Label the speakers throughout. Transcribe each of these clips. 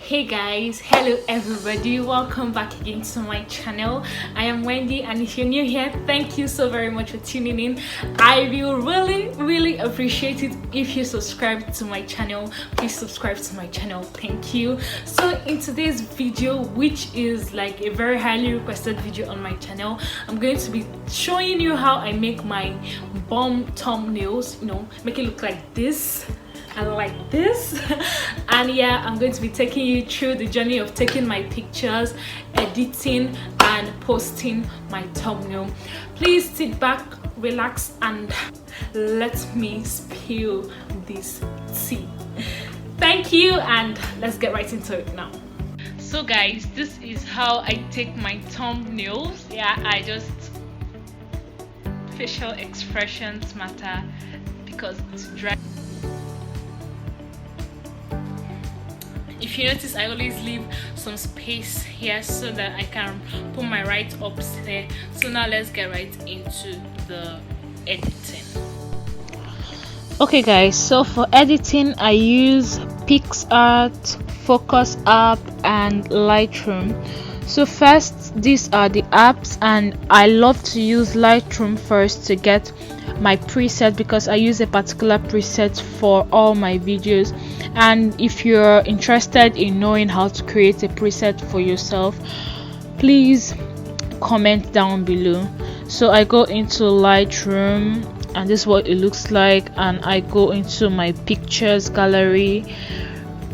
Speaker 1: Hey guys, hello everybody, welcome back again to my channel. I am Wendy, and if you're new here, thank you so very much for tuning in. I will really appreciate it if you subscribe to my channel. Please subscribe to my channel, thank you. So in today's video, which is like a very highly requested video on my channel, I'm going to be showing you how I make my bomb thumbnails, make it look like this and like this. And yeah, I'm going to be taking you through the journey of taking my pictures, editing and posting my thumbnail. Please sit back, relax, and let me spill this tea. Thank you, and let's get right into it now. So guys, this is how I take my thumbnails. Yeah, I just facial expressions matter because it's dry. If you notice, I always leave some space here so that I can put my write-ups there. So now let's get right into the editing. Okay guys, so for editing I use PicsArt, Focos app and Lightroom. So first, these are the apps, and I love to use Lightroom first to get my preset because I use a particular preset for all my videos. And if you're interested in knowing how to create a preset for yourself, please comment down below. So I go into Lightroom, and this is what it looks like, and I go into my pictures gallery,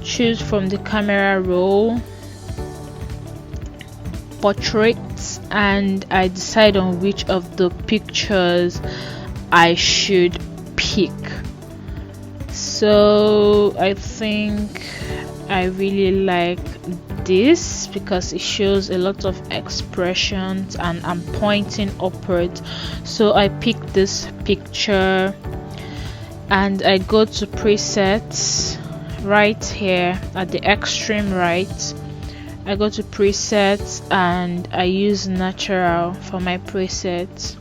Speaker 1: choose from the camera roll, portraits, and I decide on which of the pictures I should pick. So I think I really like this because it shows a lot of expressions and I'm pointing upward. So I pick this picture and I go to presets right here at the extreme right. I go to presets and I use natural for my presets,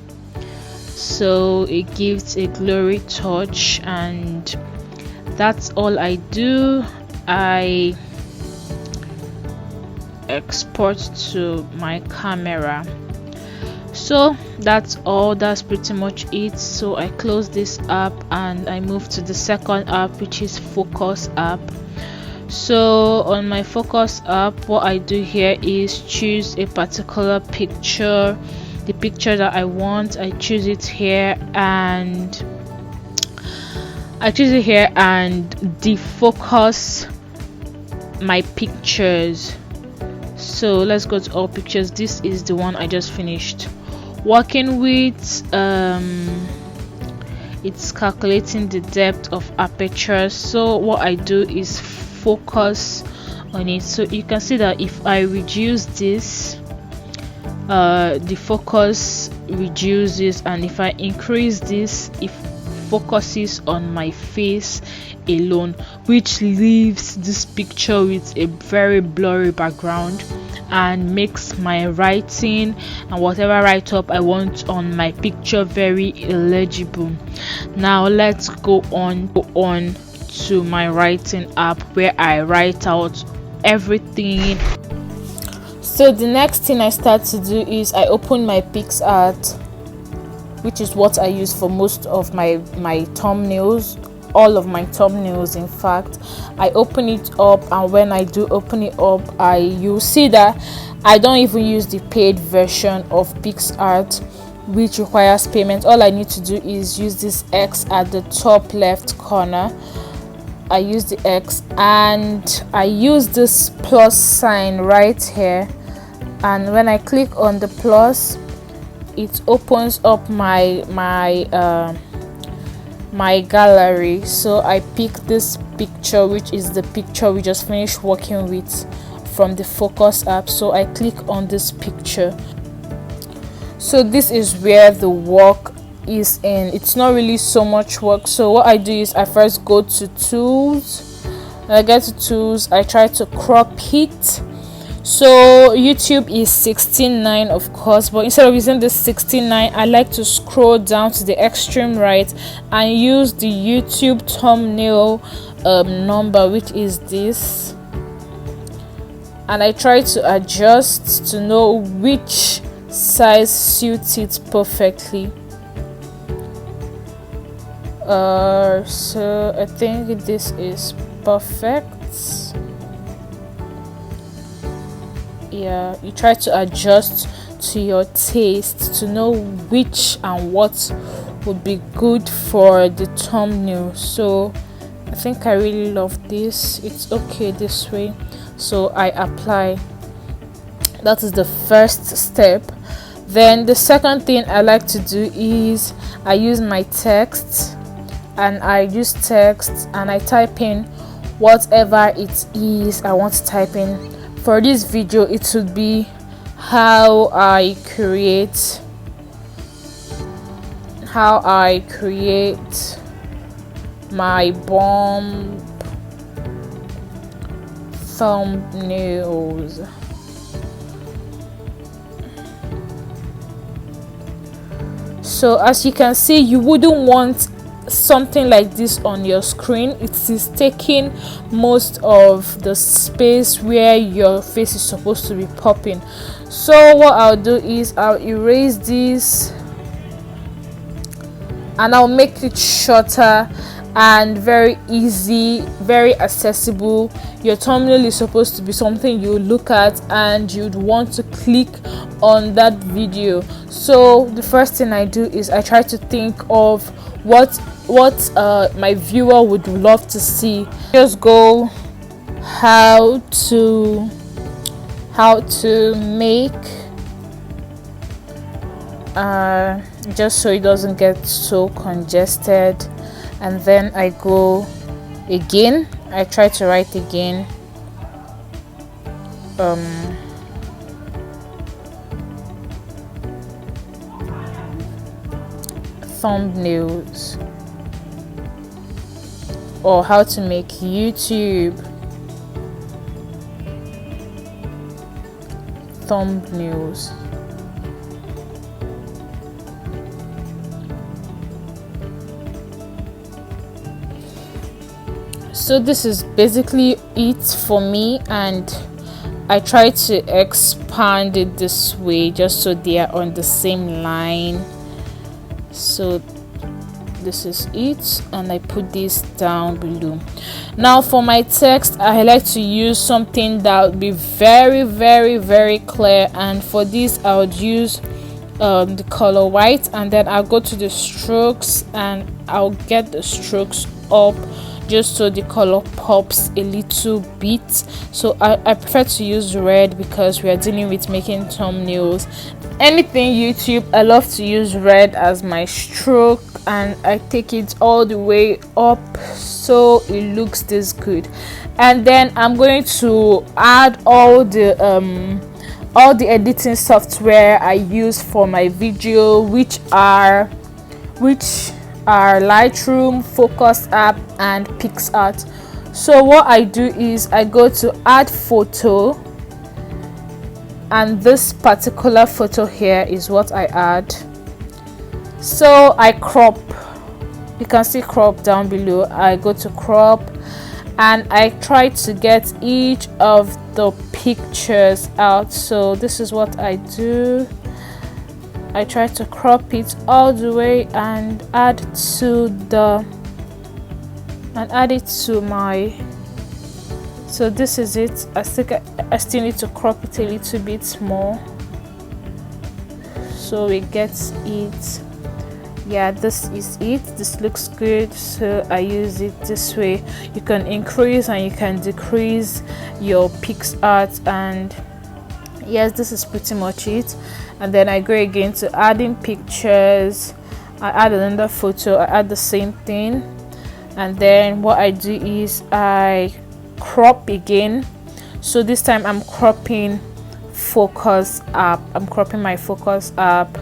Speaker 1: so it gives a blurry touch, and that's all I do. I export to my camera. So that's all, that's pretty much it. So I close this app and I move to the second app, which is Focos app. So on my Focus app, what I do here is choose a particular picture, the picture that I want. I choose it here and defocus my pictures. So let's go to all pictures. This is the one I just finished working with. It's calculating the depth of aperture. So what I do is focus on it. So you can see that if I reduce this, the focus reduces, and if I increase this, it focuses on my face alone, which leaves this picture with a very blurry background and makes my writing and whatever write-up I want on my picture very illegible. Now let's go on to my writing app where I write out everything. So the next thing I start to do is I open my PicsArt, which is what I use for most of my thumbnails, all of my thumbnails. In fact, I open it up, and when I do open it up, you'll see that I don't even use the paid version of PicsArt, which requires payment. All I need to do is use this X at the top left corner. I use the X and I use this plus sign right here, and when I click on the plus, it opens up my gallery. So I pick this picture, which is the picture we just finished working with from the Focus app. So I click on this picture. So this is where the work is in. It's not really so much work. So what I do is I first go to tools. When I get to tools, I try to crop it. So YouTube is 16:9, of course, but instead of using this 16:9, I like to scroll down to the extreme right and use the YouTube thumbnail number, which is this. and I try to adjust to know which size suits it perfectly. So I think this is perfect. Yeah, you try to adjust to your taste to know which and what would be good for the thumbnail. So I think I really love this. It's okay this way. So I apply. That is the first step. Then the second thing I like to do is I use my text, and I use text and I type in whatever it is I want to type in. For this video, it would be how I create my bomb thumbnails. So as you can see, you wouldn't want something like this on your screen. It is taking most of the space where your face is supposed to be popping. So what I'll do is I'll erase this and I'll make it shorter and very easy, very accessible. Your thumbnail is supposed to be something you look at and you'd want to click on that video. So the first thing I do is I try to think of what my viewer would love to see. Just go how to make just so it doesn't get so congested, and then I go again. I try to write again thumbnails, or how to make YouTube thumbnails. So this is basically it for me, and I try to expand it this way just so they are on the same line. So this is it, and I put this down below. Now for my text, I like to use something that would be very, very, very clear, and for this I would use the color white, and then I'll go to the strokes and I'll get the strokes up just so the color pops a little bit. So I prefer to use red because we are dealing with making thumbnails. Anything YouTube, I love to use red as my stroke, and I take it all the way up so it looks this good. And then I'm going to add all the editing software I use for my video, which are Lightroom, Focos app, and PicsArt. So what I do is I go to add photo, and this particular photo here is what I add. So I crop. You can see crop down below. I go to crop and I try to get each of the pictures out. So this is what I do. I try to crop it all the way and add it to my. So this is it. I still need to crop it a little bit more so we get it. Yeah, this is it. This looks good, so I use it this way. You can increase and you can decrease your PicsArt, and yes, this is pretty much it. And then I go again to adding pictures. I add another photo, I add the same thing, and then what I do is I crop again. So this time I'm cropping Focos app. I'm cropping my Focos app,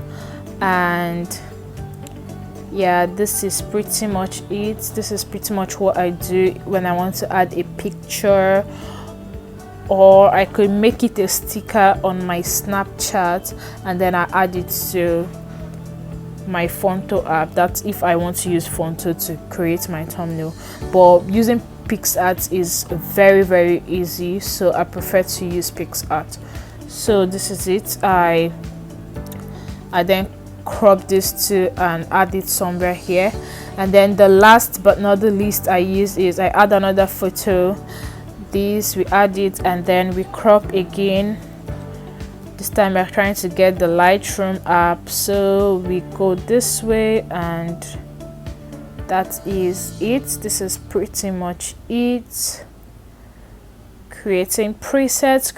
Speaker 1: and yeah, this is pretty much it. This is pretty much what I do when I want to add a picture, or I could make it a sticker on my Snapchat and then I add it to my phonto app. That's if I want to use phonto to create my thumbnail. But using PicsArt is very easy, so I prefer to use PicsArt. So this is it. I then crop this too and add it somewhere here. And then the last but not the least I use is I add another photo. This we add it and then we crop again. This time we're trying to get the Lightroom app, so we go this way, and that is it. This is pretty much it. Creating presets,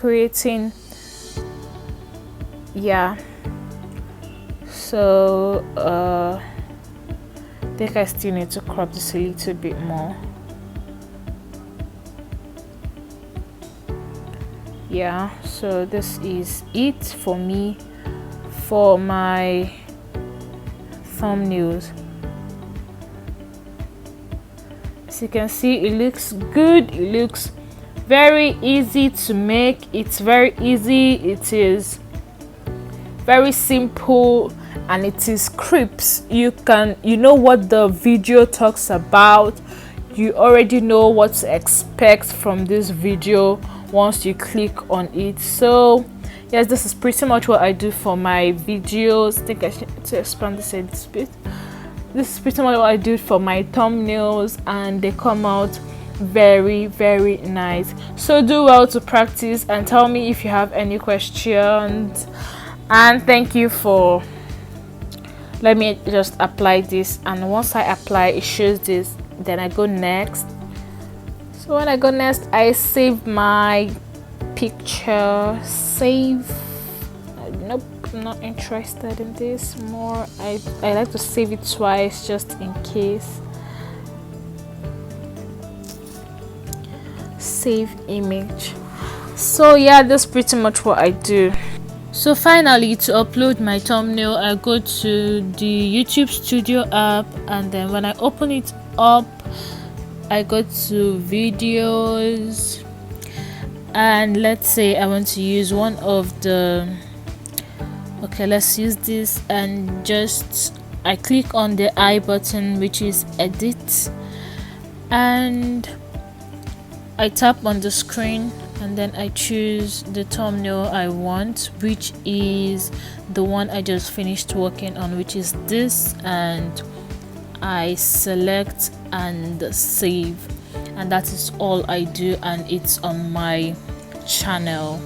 Speaker 1: yeah. So I think I still need to crop this a little bit more. Yeah, so this is it for me for my thumbnails. As you can see, it looks good. It looks very easy to make. It's very easy. It is very simple, and it is crisp. You know what the video talks about. You already know what to expect from this video once you click on it. So yes, this is pretty much what I do for my videos. I think I should to expand this a little bit. This is pretty much what I do for my thumbnails, and they come out very nice. So do well to practice and tell me if you have any questions. And thank you for, let me just apply this, and once I apply it shows this, then I go next. So when I go next, I save my picture. Nope, I'm not interested in this more. I like to save it twice just in case. Save image. So yeah, that's pretty much what I do. So finally, to upload my thumbnail, I go to the YouTube Studio app, and then when I open it up, I go to videos, and let's say I want to use one of the, okay, let's use this, and just I click on the I button, which is edit, and I tap on the screen, and then I choose the thumbnail I want, which is the one I just finished working on, which is this, and I select and save, and that is all I do, and it's on my channel.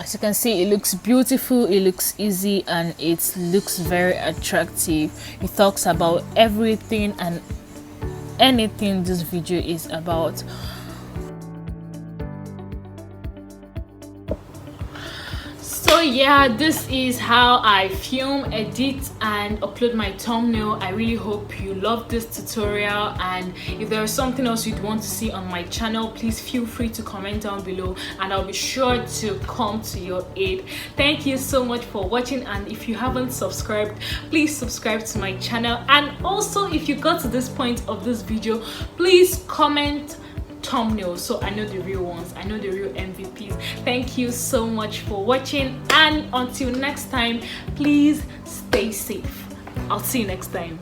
Speaker 1: As you can see, it looks beautiful, it looks easy, and it looks very attractive. It talks about everything and anything this video is about. So yeah, this is how I film, edit, and upload my thumbnail. I really hope you love this tutorial, and if there is something else you'd want to see on my channel, please feel free to comment down below, and I'll be sure to come to your aid. Thank you so much for watching, and if you haven't subscribed, please subscribe to my channel. And also, if you got to this point of this video, please comment thumbnails so I know the real ones, I know the real MVPs. Thank you so much for watching, and until next time, please stay safe. I'll see you next time.